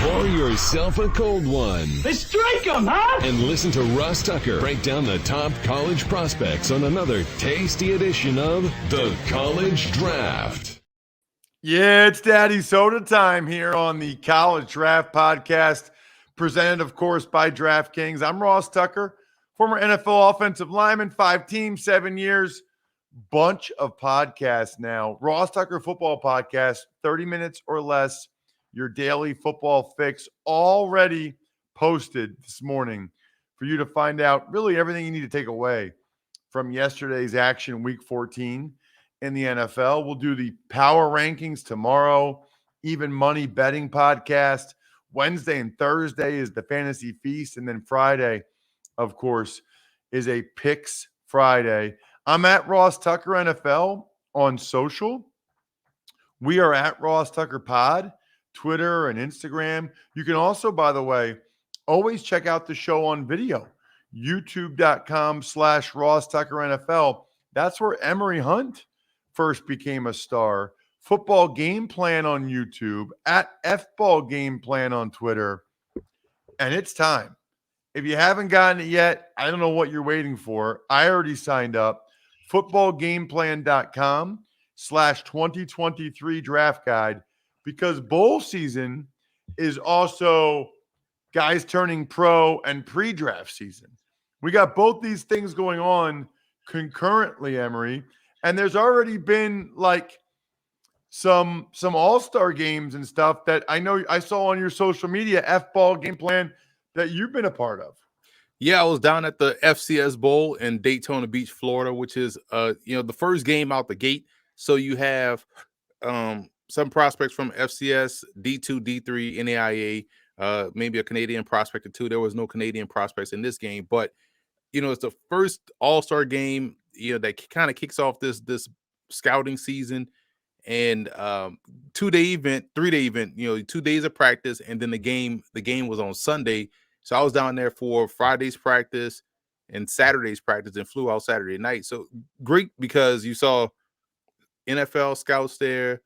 Pour yourself a cold one. Let's strike 'em, huh? And listen to Ross Tucker break down the top college prospects on another tasty edition of The College Draft. Yeah, it's Daddy Soda time here on the College Draft Podcast, presented, of course, by DraftKings. I'm Ross Tucker, former NFL offensive lineman, 5 teams, 7 years, bunch of podcasts now. Ross Tucker Football Podcast, 30 minutes or less, your daily football fix, already posted this morning for you to find out really everything you need to take away from yesterday's action, Week 14 in the NFL. We'll do the power rankings tomorrow, even money betting podcast. Wednesday and Thursday is the fantasy feast. And then Friday, of course, is a picks Friday. I'm at Ross Tucker NFL on social. We are at Ross Tucker Pod, Twitter and Instagram. You can also, by the way, always check out the show on video, youtube.com/Ross Tucker NFL. That's where Emory Hunt first became a star. Football Game Plan on YouTube, at FBall Game Plan on Twitter. And it's time. If you haven't gotten it yet, I don't know what you're waiting for. I already signed up. footballgameplan.com/2023 draft guide, because bowl season is also guys turning pro and pre-draft season. We got both these things going on concurrently, Emory. And there's already been like some all-star games and stuff that I know I saw on your social media, F-Ball Game Plan, that you've been a part of. Yeah, I was down at the FCS Bowl in Daytona Beach, Florida, which is the first game out the gate. So you have some prospects from FCS, D2, D3, NAIA, maybe a Canadian prospect or two. There was no Canadian prospects in this game, but it's the first all-star game, that kind of kicks off this scouting season. And 2-day event, 3-day event, 2 days of practice, and then the game was on Sunday. So I was down there for Friday's practice and Saturday's practice and flew out Saturday night. So great, because you saw NFL scouts there,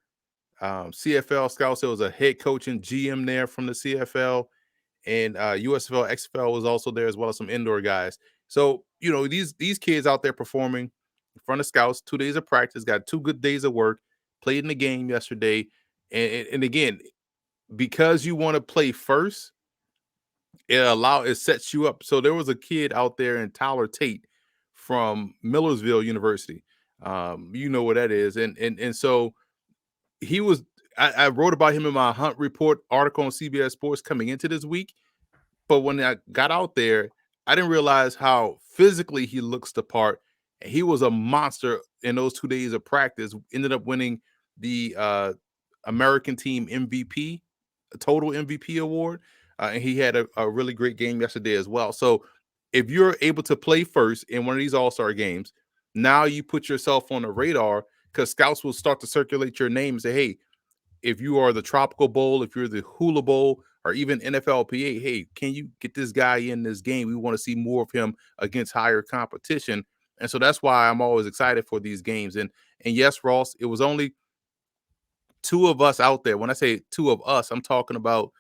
CFL scouts. There was a head coach and GM there from the CFL, and USFL, XFL was also there, as well as some indoor guys. So, these kids out there performing in front of scouts, 2 days of practice, got 2 good days of work, played in the game yesterday. And again, because you want to play first, it sets you up. So there was a kid out there in Tyler Tate from Millersville University. You know what that is. And so he was, I wrote about him in my Hunt Report article on CBS Sports coming into this week. But when I got out there, I didn't realize how physically he looks the part. And he was a monster in those 2 days of practice. Ended up winning the American team MVP, total MVP award. And he had a really great game yesterday as well. So if you're able to play first in one of these all-star games, now you put yourself on the radar, because scouts will start to circulate your name and say, hey, if you are the Tropical Bowl, if you're the Hula Bowl, or even NFLPA, hey, can you get this guy in this game? We want to see more of him against higher competition. And so that's why I'm always excited for these games. And yes, Ross, it was only 2 of us out there. When I say 2 of us, I'm talking about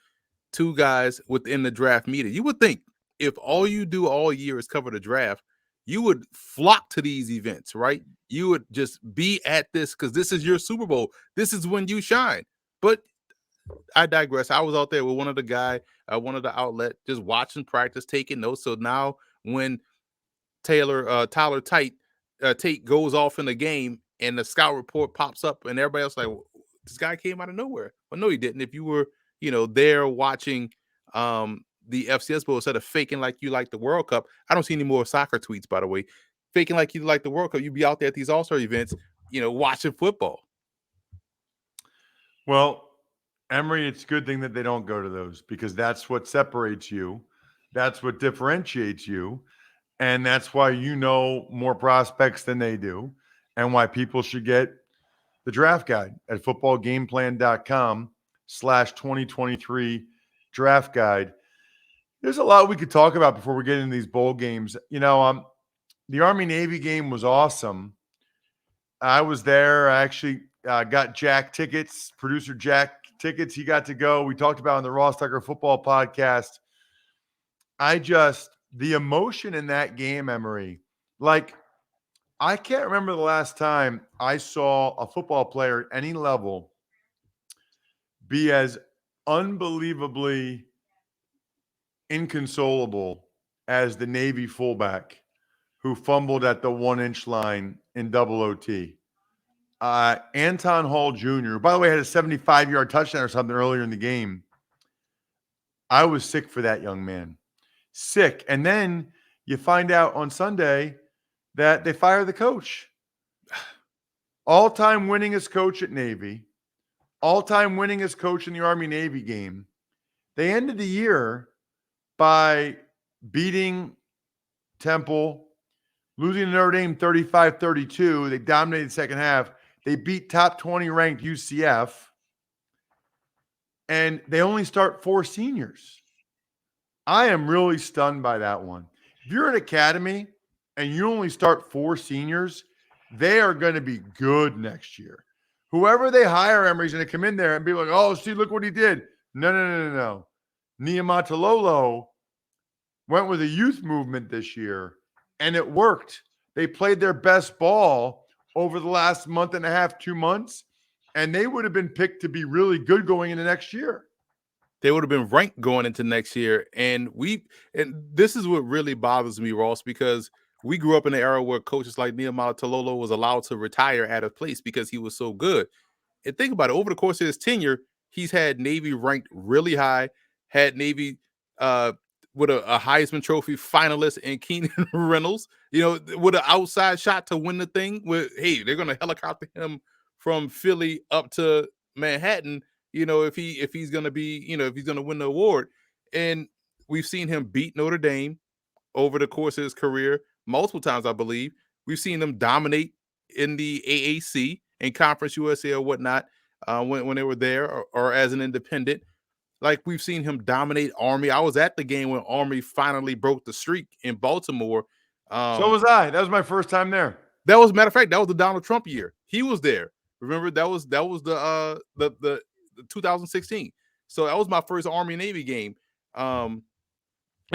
2 guys within the draft media. You would think if all you do all year is cover the draft, you would flock to these events, right? You would just be at this because this is your Super Bowl. This is when you shine. But I digress. I was out there with one of the outlet, just watching practice, taking notes. So now when Tyler Tate goes off in the game and the scout report pops up and everybody else like, well, this guy came out of nowhere. Well, no, he didn't. If you were, there watching the FCS Bowl instead of faking like you like the World Cup. I don't see any more soccer tweets, by the way. Faking like you like the World Cup. You'd be out there at these all-star events, watching football. Well, Emory, it's a good thing that they don't go to those, because that's what separates you. That's what differentiates you. And that's why you know more prospects than they do, and why people should get the draft guide at footballgameplan.com/2023 draft guide. There's a lot we could talk about before we get into these bowl games. The Army-Navy game was awesome. I was there. I actually got Jack tickets, producer Jack tickets. He got to go. We talked about on the Ross Tucker Football Podcast. The emotion in that game, Emory, like, I can't remember the last time I saw a football player at any level be as unbelievably inconsolable as the Navy fullback who fumbled at the 1-inch line in double OT. Anton Hall Jr., by the way, had a 75-yard touchdown or something earlier in the game. I was sick for that young man. Sick. And then you find out on Sunday that they fire the coach. All-time winningest coach at Navy. All-time winningest coach in the Army-Navy game. They ended the year by beating Temple, losing to Notre Dame 35-32. They dominated the second half. They beat top 20 ranked UCF. And they only start 4 seniors. I am really stunned by that one. If you're an academy and you only start 4 seniors, they are going to be good next year. Whoever they hire, Emory's going to come in there and be like, oh, see, look what he did. No. Niumatalolo went with a youth movement this year, and it worked. They played their best ball over the last month and a half, 2 months, and they would have been picked to be really good going into next year. They would have been ranked going into next year. And this is what really bothers me, Ross, because we grew up in an era where coaches like Nehemiah Talolo was allowed to retire at a place because he was so good. And think about it, over the course of his tenure, he's had Navy ranked really high, had Navy with a Heisman Trophy finalist in Keenan Reynolds, with an outside shot to win the thing. Hey, they're going to helicopter him from Philly up to Manhattan, if he's going to be, if he's going to win the award. And we've seen him beat Notre Dame over the course of his career multiple times, I believe. We've seen them dominate in the AAC and Conference USA or whatnot when they were there or as an independent. Like, we've seen him dominate Army. I was at the game when Army finally broke the streak in Baltimore. So was I. That was my first time there. That was, matter of fact, that was the Donald Trump year. He was there. Remember, that was the 2016. So that was my first Army Navy game. And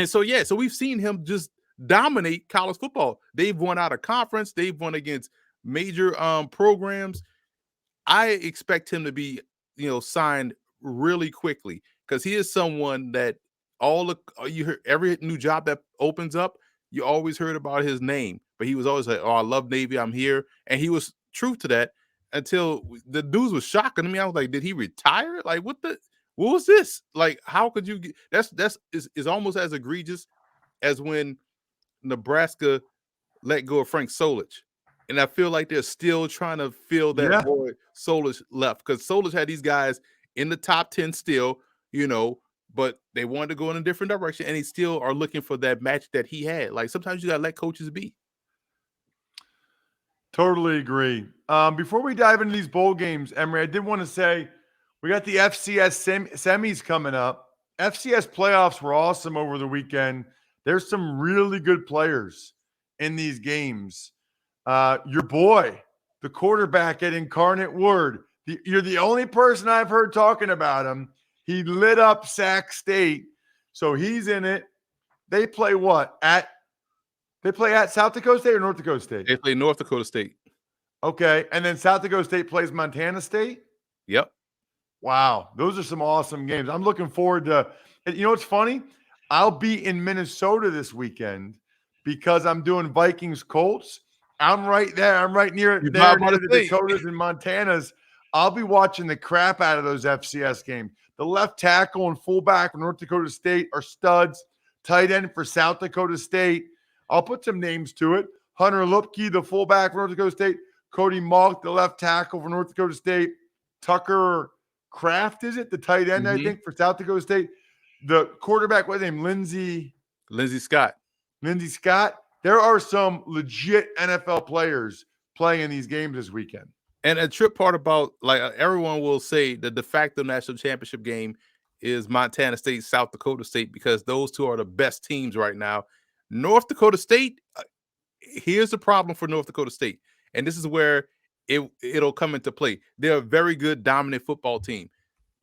so we've seen him just dominate college football. They've won out of conference. They've won against major programs. I expect him to be, signed really quickly because he is someone that you hear every new job that opens up, you always heard about his name, but he was always like, oh, I love Navy, I'm here. And he was true to that until the news was shocking to me. I was like, did he retire? Like, what was this? Like, how could you get that's almost as egregious as when Nebraska let go of Frank Solich. And I feel like they're still trying to fill that void Solich left, because Solich had these guys in the top 10 still, but they wanted to go in a different direction, and they still are looking for that match that he had. Like, sometimes you got to let coaches be. Totally agree. Before we dive into these bowl games, Emory, I did want to say we got the FCS semis coming up. FCS playoffs were awesome over the weekend. There's some really good players in these games. Your boy, the quarterback at Incarnate Word, you're the only person I've heard talking about him. He lit up Sac State, so he's in it. They play what? They play at South Dakota State or North Dakota State? They play North Dakota State. Okay, and then South Dakota State plays Montana State? Yep. Wow, those are some awesome games. I'm looking forward to – what's funny? I'll be in Minnesota this weekend because I'm doing Vikings-Colts. I'm right there. I'm right near the Dakotas and Montanas. I'll be watching the crap out of those FCS games. The left tackle and fullback for North Dakota State are studs. Tight end for South Dakota State. I'll put some names to it. Hunter Lupke, the fullback for North Dakota State. Cody Malk, the left tackle for North Dakota State. Tucker Kraft, is it? The tight end, I think, for South Dakota State. The quarterback, what's his name? Lindsey Scott. There are some legit NFL players playing in these games this weekend. And a trip part about, like, everyone will say the de facto national championship game is Montana State, South Dakota State, because those two are the best teams right now. North Dakota State, here's the problem for North Dakota State. And this is where it'll come into play. They're a very good, dominant football team.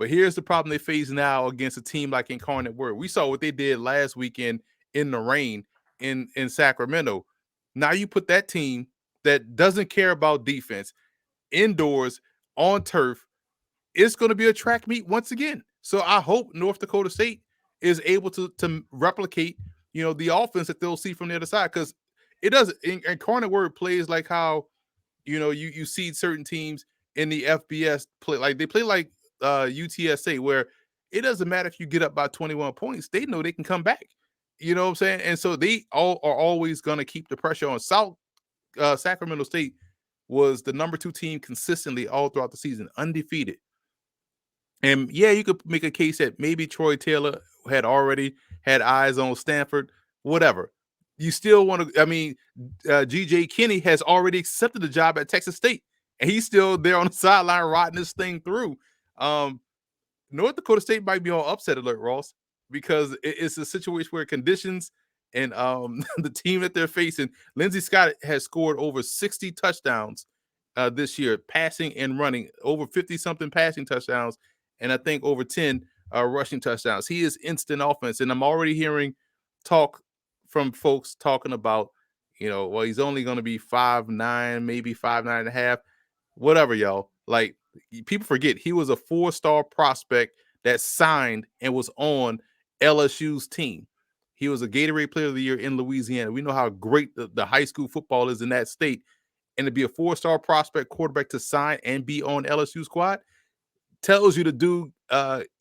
But here's the problem they face now against a team like Incarnate Word. We saw what they did last weekend in the rain in Sacramento. Now you put that team that doesn't care about defense indoors on turf. It's going to be a track meet once again. So I hope North Dakota State is able to replicate, the offense that they'll see from the other side, because it does. Incarnate Word plays like how, you see certain teams in the FBS play, like they play like UTSA, where it doesn't matter if you get up by 21 points, they know they can come back. You know what I'm saying? And so they all are always going to keep the pressure on. Sacramento State was the number 2 team consistently all throughout the season, undefeated. And yeah, you could make a case that maybe Troy Taylor had already had eyes on Stanford, whatever. You still want to, G.J. Kinney has already accepted the job at Texas State, and he's still there on the sideline rotting this thing through. North Dakota State might be on upset alert, Ross, because it's a situation where conditions and the team that they're facing, Lindsey Scott has scored over 60 touchdowns this year, passing and running, over 50-something passing touchdowns, and I think over 10 rushing touchdowns. He is instant offense, and I'm already hearing talk from folks talking about, well, he's only going to be 5'9", maybe 5'9.5", whatever, y'all. Like, people forget he was a 4-star prospect that signed and was on LSU's team. He was a Gatorade Player of the Year in Louisiana. We know how great the high school football is in that state. And to be a 4-star prospect quarterback to sign and be on LSU squad tells you the dude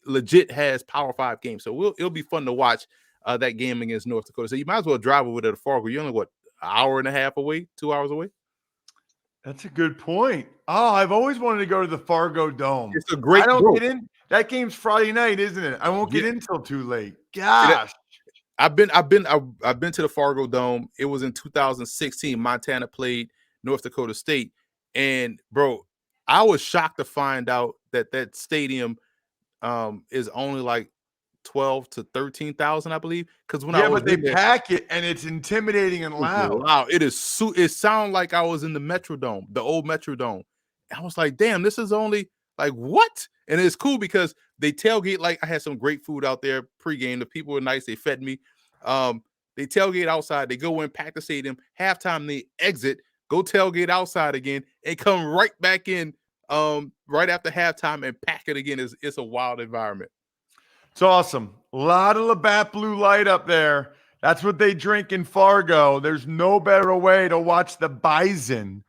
legit has Power 5 games. So it'll be fun to watch that game against North Dakota. So you might as well drive over to the Fargo. You're only, an hour and a half away, 2 hours away? That's a good point. Oh, I've always wanted to go to the Fargo Dome. It's a great. I don't get in. That game's Friday night, isn't it? I won't get in until too late. Gosh. I've been to the Fargo Dome. It was in 2016. Montana played North Dakota State, and bro, I was shocked to find out that stadium is only like 12 to 13,000, I believe. Because when I was but they pack it, and it's intimidating and loud. Wow, it sounded like I was in the Metrodome, the old Metrodome. I was like, damn, this is only like what? And it's cool because they tailgate. Like, I had some great food out there pregame. The people were nice. They fed me. They tailgate outside. They go in, pack the stadium. Halftime, they exit, go tailgate outside again, and come right back in right after halftime and pack it again. It's a wild environment. It's awesome. A lot of Labatt Blue Light up there. That's what they drink in Fargo. There's no better way to watch the Bison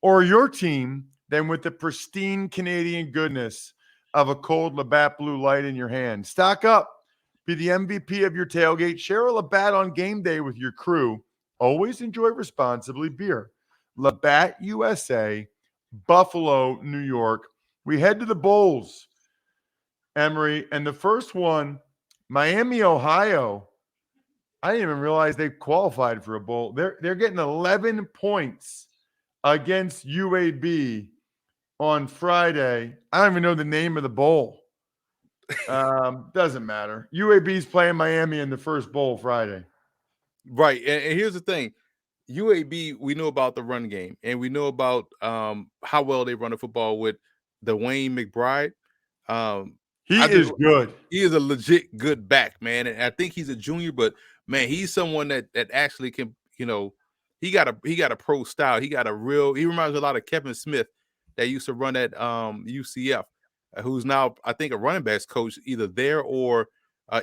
or your team than with the pristine Canadian goodness of a cold Labatt Blue Light in your hand. Stock up. Be the MVP of your tailgate. Share a Labatt on game day with your crew. Always enjoy responsibly. Beer. Labatt USA, Buffalo, New York. We head to the Bowls, Emory, and the first one, Miami, Ohio. I didn't even realize they qualified for a bowl. They're getting 11 points against UAB on Friday. I don't even know the name of the bowl. Doesn't matter. UAB's playing Miami in the first bowl Friday. Right. And here's the thing. UAB, we know about the run game, and we know about how well they run the football with Dwayne McBride. He is good. He is a legit good back, man. And I think he's a junior, but man, he's someone that actually can, he got a pro style. He reminds me a lot of Kevin Smith that used to run at UCF, who's now, I think, a running backs coach either there or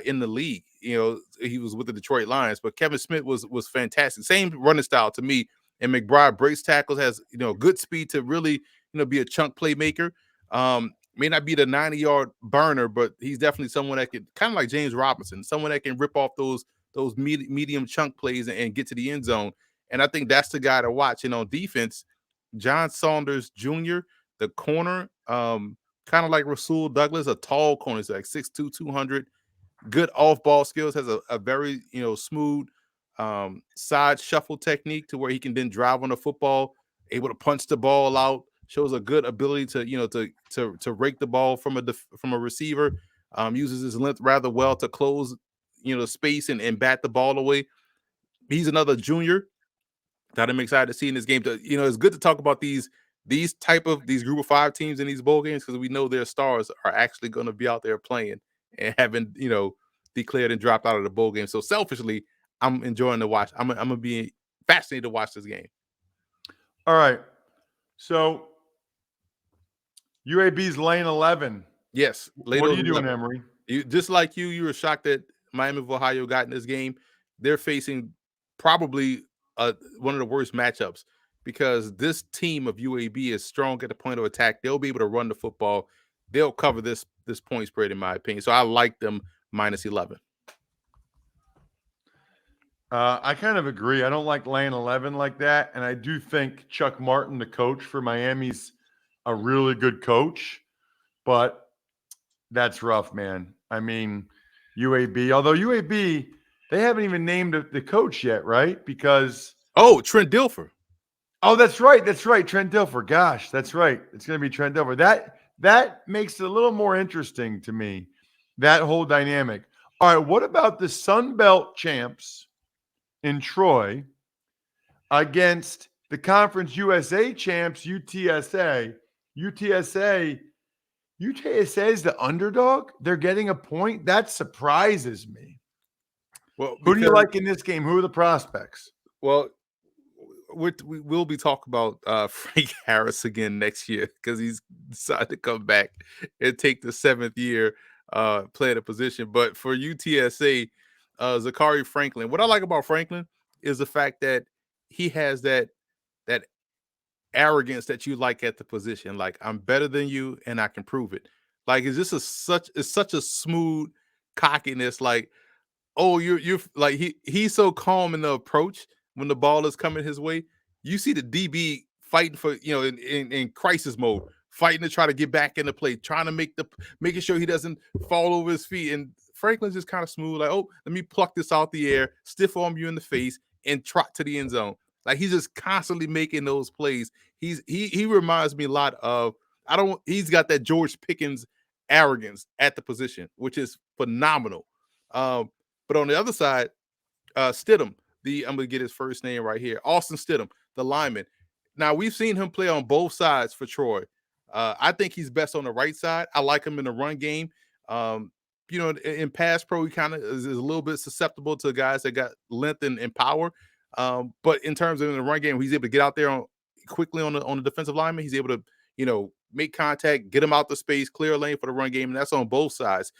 in the league. He was with the Detroit Lions, but Kevin Smith was fantastic. Same running style to me. And McBride breaks tackles, has good speed to really be a chunk playmaker. May not be the 90-yard burner, but he's definitely someone that can, kind of like James Robinson, someone that can rip off those medium chunk plays and get to the end zone. And I think that's the guy to watch. And on defense, John Saunders Jr., the corner, kind of like Rasul Douglas, a tall corner, he's like 6'2", 200. Good off-ball skills, has a very smooth side shuffle technique to where he can then drive on the football, able to punch the ball out. Shows a good ability to rake the ball from a receiver. Uses his length rather well to close space and bat the ball away. He's another junior that I'm excited to see in this game. It's good to talk about these these group of 5 teams in these bowl games, because we know their stars are actually going to be out there playing and having, declared and dropped out of the bowl game. So selfishly, I'm enjoying the watch. I'm gonna be fascinated to watch this game. All right. So UAB's lane 11. Yes. What are you doing, Emory? Just like you were shocked that Miami of Ohio got in this game. They're facing probably one of the worst matchups, because this team of UAB is strong at the point of attack. They'll be able to run the football. They'll cover this point spread, in my opinion. So I like them minus 11. I kind of agree. I don't like laying 11 like that. And I do think Chuck Martin, the coach for Miami's a really good coach, but that's rough, man. I mean, UAB, although UAB, they haven't even named the coach yet, right? Because Trent Dilfer. Oh, that's right. That's right. Trent Dilfer. Gosh, that's right. It's going to be Trent Dilfer. That makes it a little more interesting to me, that whole dynamic. All right, what about the Sun Belt champs in Troy against the Conference USA champs, UTSA? UTSA is the underdog. They're getting a point. That surprises me. Well, who do you like in this game? Who are the prospects? Well, we will be talking about Frank Harris again next year, because he's decided to come back and take the 7th year playing a position. But for UTSA, Zachary Franklin, what I like about Franklin is the fact that he has that arrogance that you like at the position. Like, I'm better than you and I can prove it. Like, it's just such a smooth cockiness. Like, oh, you're like, he's so calm in the approach when the ball is coming his way. You see the DB fighting for, in crisis mode, fighting to try to get back in the play, trying to making sure he doesn't fall over his feet. And Franklin's just kind of smooth, like, oh, let me pluck this out the air, stiff arm you in the face, and trot to the end zone. Like, he's just constantly making those plays. He reminds me a lot of, he's got that George Pickens arrogance at the position, which is phenomenal. But on the other side, Stidham, I'm going to get his first name right here, Austin Stidham, the lineman. Now, we've seen him play on both sides for Troy. I think he's best on the right side. I like him in the run game. In pass pro, he kind of is a little bit susceptible to guys that got length and power. But in terms of in the run game, he's able to get out there quickly on the defensive lineman. He's able to, make contact, get him out the space, clear a lane for the run game, and that's on both sides.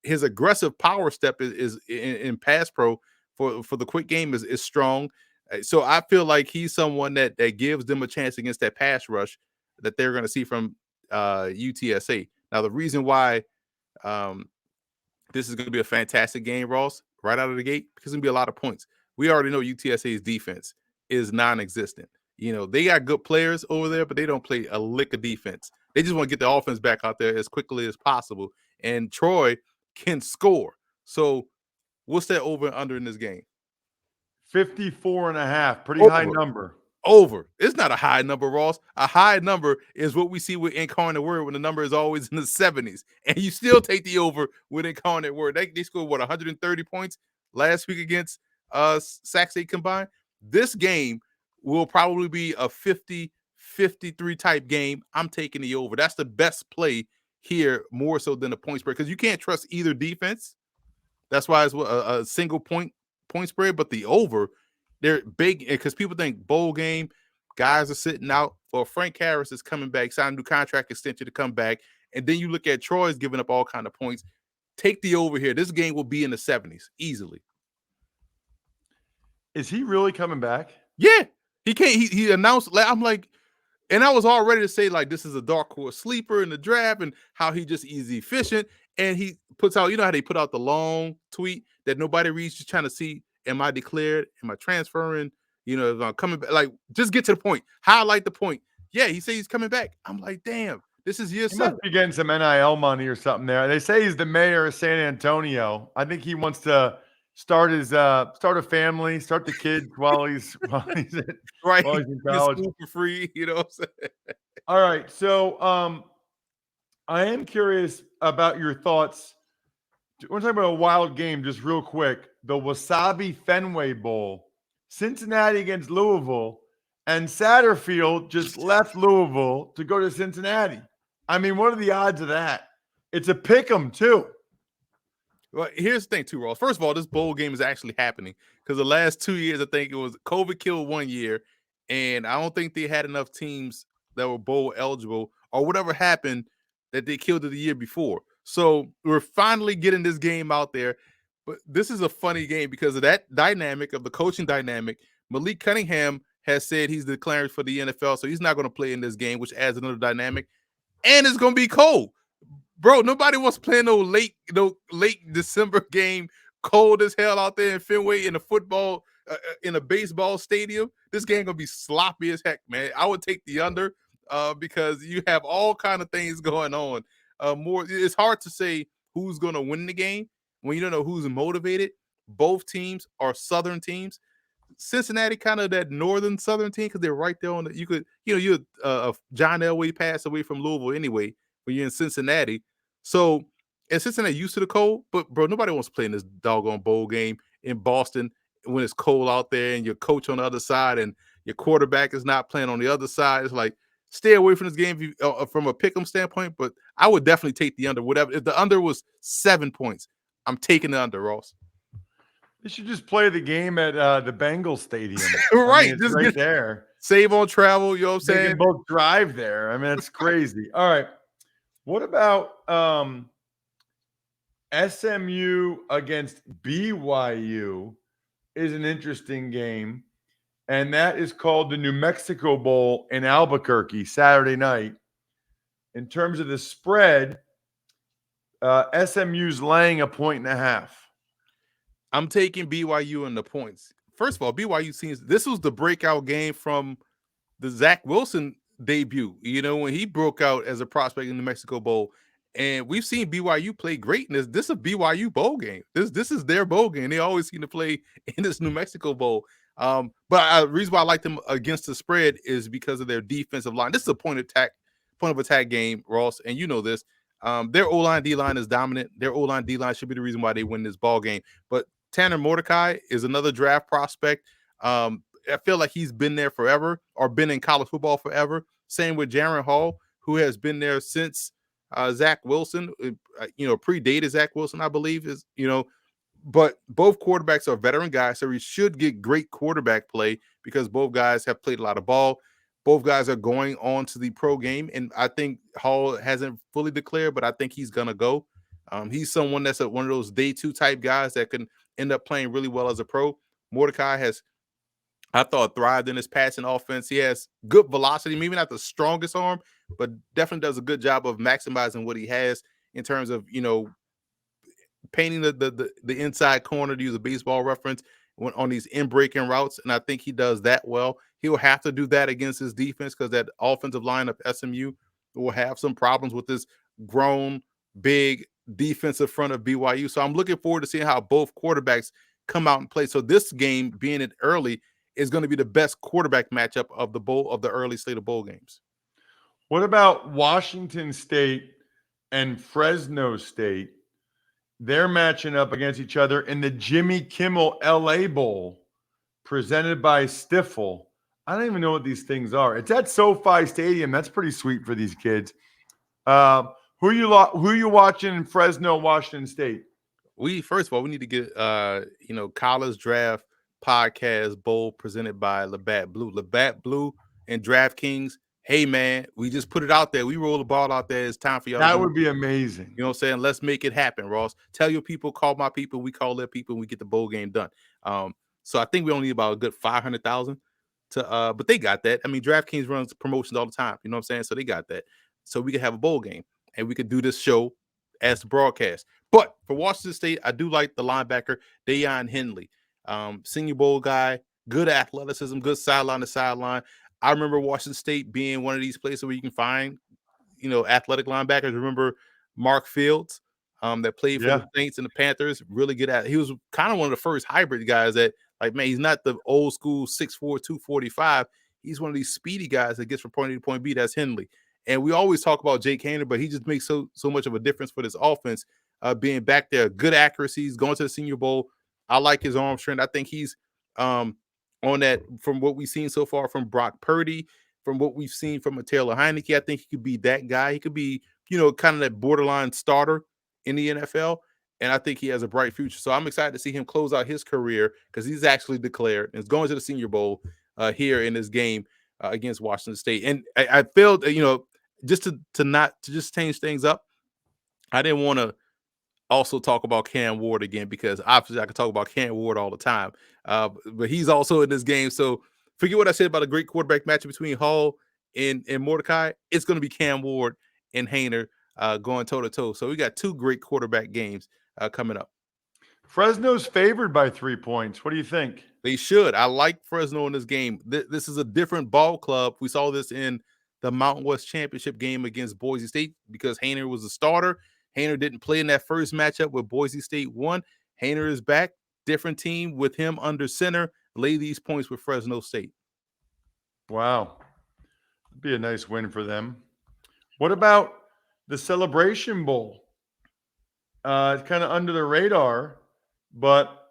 His aggressive power step is in pass pro for the quick game is strong. So I feel like he's someone that gives them a chance against that pass rush that they're going to see from UTSA. Now, the reason why this is going to be a fantastic game, Ross, right out of the gate, because it's going to be a lot of points. We already know UTSA's defense is non-existent. They got good players over there, but they don't play a lick of defense. They just want to get the offense back out there as quickly as possible. And Troy can score. So what's that over and under in this game? 54.5. Pretty high number. Over. It's not a high number, Ross. A high number is what we see with Incarnate Word when the number is always in the 70s. And you still take the over with Incarnate Word. They scored, 130 points last week against Sac State combined? This game will probably be a 50-53 type game. I'm taking the over. That's the best play here, more so than the point spread, because you can't trust either defense. That's why it's a single point spread. But the over, they're big, because people think bowl game, guys are sitting out. Well, Frank Harris is coming back, signed a new contract extension to come back. And then you look at Troy's giving up all kind of points. Take the over here. This game will be in the 70s easily. Is he really coming back? Yeah. He can't. He announced, I'm like, and I was all ready to say, like, this is a dark horse sleeper in the draft and how he just is efficient. And he puts out, how they put out the long tweet that nobody reads, just trying to see, am I declared? Am I transferring? If I'm coming back, like, just get to the point. Highlight the point. Yeah, he says he's coming back. I'm like, damn, this is year 7. He must be getting some NIL money or something there. They say he's the mayor of San Antonio. I think he wants to start a family, start the kids while he's in college. School for free, what I'm saying? All right, so I am curious about your thoughts. We're talking about a wild game, just real quick. The Wasabi Fenway Bowl, Cincinnati against Louisville, and Satterfield just left Louisville to go to Cincinnati. I mean, what are the odds of that? It's a pick 'em too. Well, here's the thing, too, Ross. First of all, this bowl game is actually happening because the last 2 years, I think it was COVID killed 1 year, and I don't think they had enough teams that were bowl eligible or whatever happened that they killed it the year before. So we're finally getting this game out there. But this is a funny game because of that dynamic of the coaching dynamic. Malik Cunningham has said he's declaring for the NFL, so he's not going to play in this game, which adds another dynamic. And it's going to be cold. Bro, nobody wants to play no late December game, cold as hell out there in Fenway in in a baseball stadium. This game gonna be sloppy as heck, man. I would take the under because you have all kind of things going on. It's hard to say who's gonna win the game when you don't know who's motivated. Both teams are Southern teams. Cincinnati kind of that northern Southern team because they're right there on the. You're John Elway passed away from Louisville anyway when you're in Cincinnati. So, and Cincinnati used to the cold, but bro, nobody wants to play in this doggone bowl game in Boston when it's cold out there and your coach on the other side and your quarterback is not playing on the other side. It's like, stay away from this game from a pick'em standpoint, but I would definitely take the under. Whatever. If the under was 7 points, I'm taking the under, Ross. They should just play the game at the Bengals Stadium. Right. I mean, it's right there. Save on travel, you know what I'm saying? They can both drive there. I mean, it's crazy. All right. What about SMU against BYU is an interesting game, and that is called the New Mexico Bowl in Albuquerque Saturday night. In terms of the spread, SMU's laying 1.5 points. I'm taking BYU in the points. First of all, BYU seems this was the breakout game from the Zach Wilson debut, when he broke out as a prospect in the Mexico Bowl. And we've seen BYU play great in this. This is a BYU bowl game. This is their bowl game. They always seem to play in this New Mexico Bowl. But the reason why I like them against the spread is because of their defensive line. This is a point of attack game, Ross, and you know this. Their O-line, D-line is dominant. Their O-line, D-line should be the reason why they win this ball game. But Tanner Mordecai is another draft prospect. I feel like he's been there forever or been in college football forever. Same with Jaron Hall, who has been there since Zach Wilson, predated Zach Wilson, I believe but both quarterbacks are veteran guys, so we should get great quarterback play because both guys have played a lot of ball. Both guys are going on to the pro game, and I think Hall hasn't fully declared, but I think he's going to go. He's someone that's one of those day two type guys that can end up playing really well as a pro. Mordecai has, I thought, thrived in his passing offense. He has good velocity, maybe not the strongest arm, but definitely does a good job of maximizing what he has in terms of, painting the inside corner, to use a baseball reference, on these in-breaking routes. And I think he does that well. He'll have to do that against his defense because that offensive line of SMU will have some problems with this grown, big defensive front of BYU. So I'm looking forward to seeing how both quarterbacks come out and play. So this game, being it early, is going to be the best quarterback matchup of the early slate of bowl games. What about Washington State and Fresno State? They're matching up against each other in the Jimmy Kimmel LA Bowl presented by Stifel. I don't even know what these things are. It's at SoFi Stadium. That's pretty sweet for these kids. Who you watching in Fresno, Washington State? First of all, we need to get College Draft Podcast Bowl presented by Labatt Blue. Labatt Blue and DraftKings. Hey man, we just put it out there. We roll the ball out there. It's time for y'all. That would be amazing. You know what I'm saying? Let's make it happen, Ross. Tell your people, call my people, we call their people, and we get the bowl game done. So I think we only need about a good 500,000 to but they got that. I mean, DraftKings runs promotions all the time. You know what I'm saying? So they got that. So we could have a bowl game and we could do this show as the broadcast. But for Washington State, I do like the linebacker, Deion Henley. Senior Bowl guy, good athleticism, good sideline to sideline. I remember Washington State being one of these places where you can find, athletic linebackers. Remember Mark Fields that played for the Saints and the Panthers, really good at it. He was kind of one of the first hybrid guys that, he's not the old school 6'4", 245. He's one of these speedy guys that gets from point A to point B. That's Henley. And we always talk about Jake Haener, but he just makes so much of a difference for this offense, being back there. Good accuracies, going to the Senior Bowl. I like his arm strength. I think he's on that from what we've seen so far from Brock Purdy, from what we've seen from a Taylor Heineke. I think he could be that guy. He could be, kind of that borderline starter in the NFL. And I think he has a bright future. So I'm excited to see him close out his career because he's actually declared and is going to the Senior Bowl here in this game against Washington State. And I felt, just to just change things up, I didn't want to also talk about Cam Ward again because obviously I could talk about Cam Ward all the time. But he's also in this game. So forget what I said about a great quarterback matchup between Hall and Mordecai. It's going to be Cam Ward and Haener going toe-to-toe. So we got two great quarterback games coming up. Fresno's favored by 3 points. What do you think? They should. I like Fresno in this game. This is a different ball club. We saw this in the Mountain West Championship game against Boise State because Haener was a starter. Haener didn't play in that first matchup where Boise State won. Haener is back. Different team with him under center. Lay these points with Fresno State. Wow. It'd be a nice win for them. What about the Celebration Bowl? It's kind of under the radar, but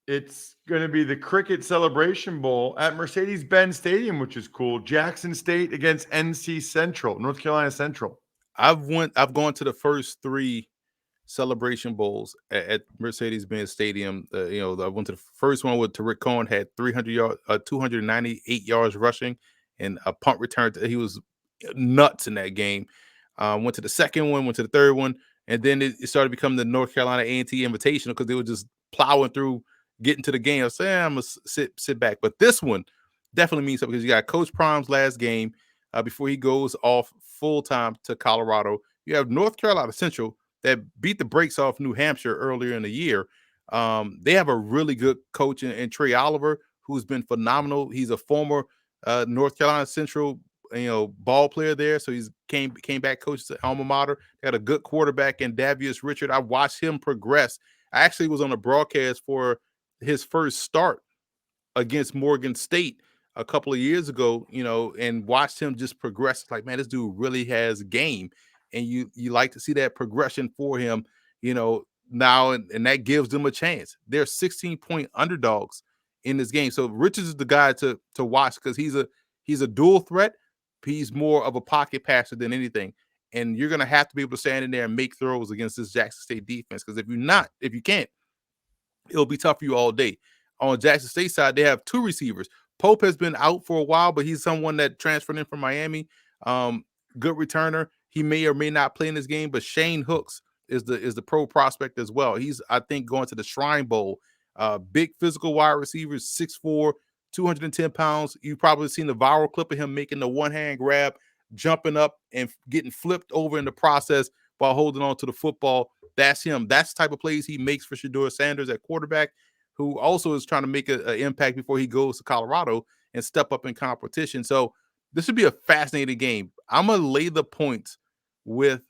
it's going to be the Cricket Celebration Bowl at Mercedes-Benz Stadium, which is cool. Jackson State against NC Central, North Carolina Central. I've gone to the first 3 Celebration Bowls at Mercedes-Benz Stadium. I went to the first one with Tariq Cohen, had 298 yards rushing and a punt return. He was nuts in that game. Went to the second one, went to the third one, and then it started becoming the North Carolina A&T Invitational because they were just plowing through, getting to the game. I was saying, I'm going to sit back. But this one definitely means something because you got Coach Prom's last game before he goes off full-time to Colorado. You have North Carolina Central that beat the brakes off New Hampshire earlier in the year. They have a really good coach in Trey Oliver, who's been phenomenal. He's a former North Carolina Central ball player there. So he's came back coach to alma mater. They had a good quarterback in Davius Richard. I watched him progress. I actually was on a broadcast for his first start against Morgan State a couple of years ago, and watched him just progress. Like, man, this dude really has game. And you like to see that progression for him, now, and that gives them a chance. They're 16-point underdogs in this game. So Richards is the guy to watch because he's a dual threat. He's more of a pocket passer than anything. And you're going to have to be able to stand in there and make throws against this Jackson State defense. Because if you can't, it'll be tough for you all day. On Jackson State side, they have 2 receivers. Pope has been out for a while, but he's someone that transferred in from Miami. Good returner. He may or may not play in this game, but Shane Hooks is the pro prospect as well. He's, I think, going to the Shrine Bowl. Big physical wide receivers, 6'4", 210 pounds. You've probably seen the viral clip of him making the one-hand grab, jumping up and getting flipped over in the process while holding on to the football. That's him. That's the type of plays he makes for Shedeur Sanders at quarterback, who also is trying to make an impact before he goes to Colorado and step up in competition. So this should be a fascinating game. I'm going to lay the points with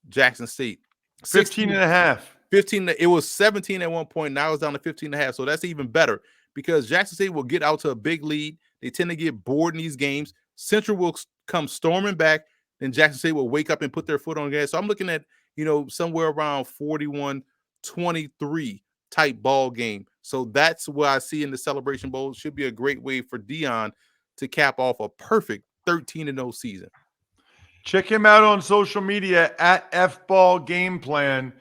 Jackson State. 15.5. 15. It was 17 at one point. Now it's down to 15.5. So that's even better because Jackson State will get out to a big lead. They tend to get bored in these games. Central will come storming back. Then Jackson State will wake up and put their foot on the gas. So I'm looking at, somewhere around 41-23 type ball game. So that's what I see in the Celebration Bowl. It should be a great way for Dion to cap off a perfect 13-0 season. Check him out on social media at FBallGamePlan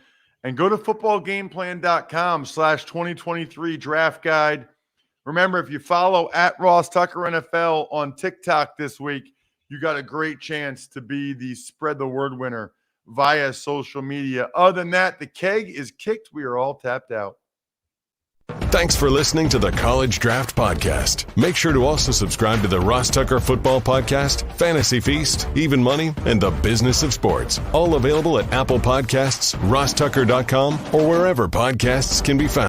and go to footballgameplan.com/2023 draft guide. Remember, if you follow at Ross Tucker NFL on TikTok this week, you got a great chance to be the spread the word winner via social media. Other than that, the keg is kicked. We are all tapped out. Thanks for listening to the College Draft Podcast. Make sure to also subscribe to the Ross Tucker Football Podcast, Fantasy Feast, Even Money, and The Business of Sports. All available at Apple Podcasts, rosstucker.com, or wherever podcasts can be found.